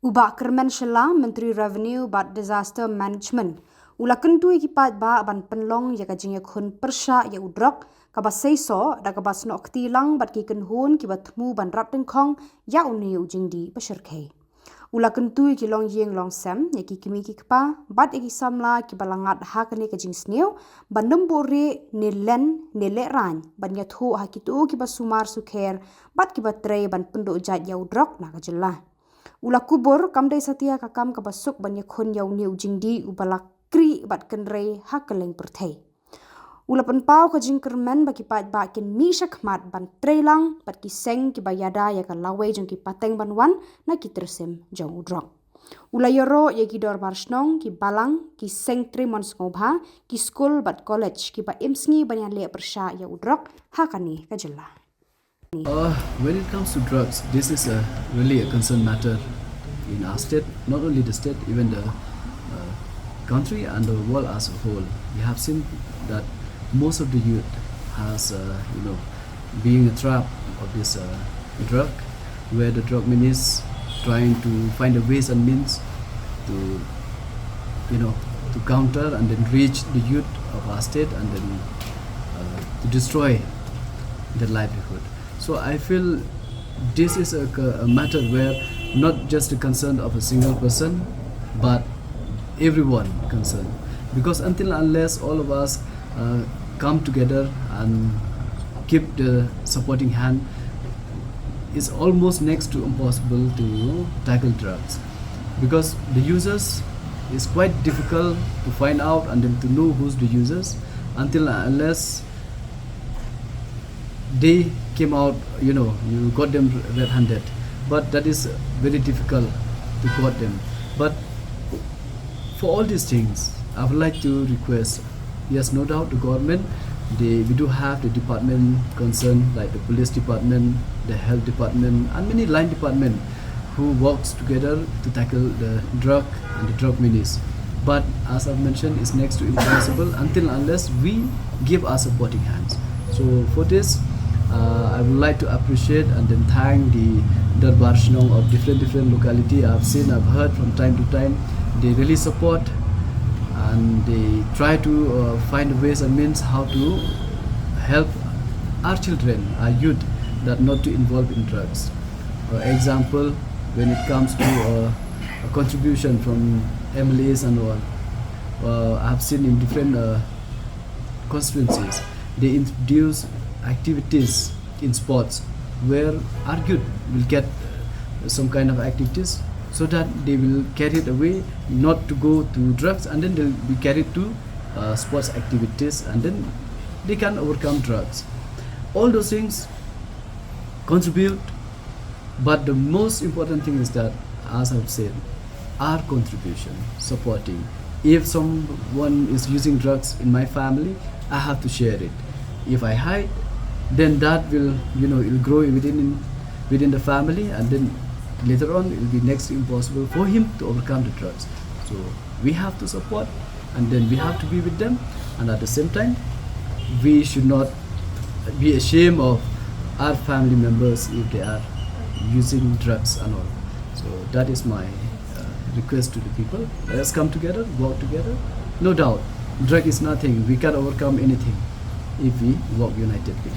Ubah Kyrmen Shylla, Menteri Revenue but Disaster Management. Ula kentu ikipat ba ban penlong ya kajing kun persya ya Drok kabas seiso da kabas nok tilang bat ki kenhun ki batmu ban rap tengkong ya uni ujing di pasirkai. Ula kentu ki long yeng long sem ya ki kimi ki kpa bat ki Samla ki balangat ha kene kajing sneu ban Buhrieh ni len ni le ran ban ya thu ha ki tu ki basumar sukher bat ki batre ban penduk jat ya Drok na Khubor. Ula Khubor kamdai satia kakam kabasuk banyak khun yau niu jingdi ubala kri bat kenrei hakeleng perthei. Ula penpau ka jing Kyrmen baki pat ba kin mi shakmat ban treilang bat ki seng ki bayada ya ka lawe jong ki pateng banwan na ki tersim jong Drok. Ula yoro ya ki dor barsnong ki balang ki seng trimon ngobha ki school bat college ki ba imsngi banyan le persya ya Drok hakani Khubor. When it comes to drugs, this is really a concern matter in our state, not only the state, even the country and the world as a whole. We have seen that most of the youth has, being a trap of this drug, where the drug minister trying to find the ways and means to, to counter and then reach the youth of our state and then to destroy their livelihood. So I feel this is a matter where not just the concern of a single person, but everyone concerned. Because until unless all of us come together and keep the supporting hand, it's almost next to impossible to tackle drugs. Because the users is quite difficult to find out and then to know who's the users until unless they came out, you got them red-handed, but that is very difficult to got them. But for all these things, I would like to request, yes, no doubt the government, we do have the department concerned, like the police department, the health department, and many line department who works together to tackle the drug and the drug menace. But as I've mentioned, it's next to impossible until unless we give our supporting hands. So for this, I would like to appreciate and then thank the Darbar Shillong of different locality. I've heard from time to time, they really support and they try to find ways and means how to help our children, our youth, that not to involve in drugs. For example, when it comes to a contribution from MLAs and all, I've seen in different constituencies, they introduce activities in sports where our youth will get some kind of activities so that they will carry it away not to go to drugs, and then they'll be carried to sports activities, and then they can overcome drugs. All those things contribute, but the most important thing is that, as I've said, our contribution, supporting. If someone is using drugs in my family, I have to share it. If I hide, then that will, it will grow within the family, and then later on it will be next to impossible for him to overcome the drugs. So we have to support, and then we have to be with them, and at the same time, we should not be ashamed of our family members if they are using drugs and all. So that is my request to the people. Let us come together, work together. No doubt, drug is nothing. We can overcome anything if we work unitedly.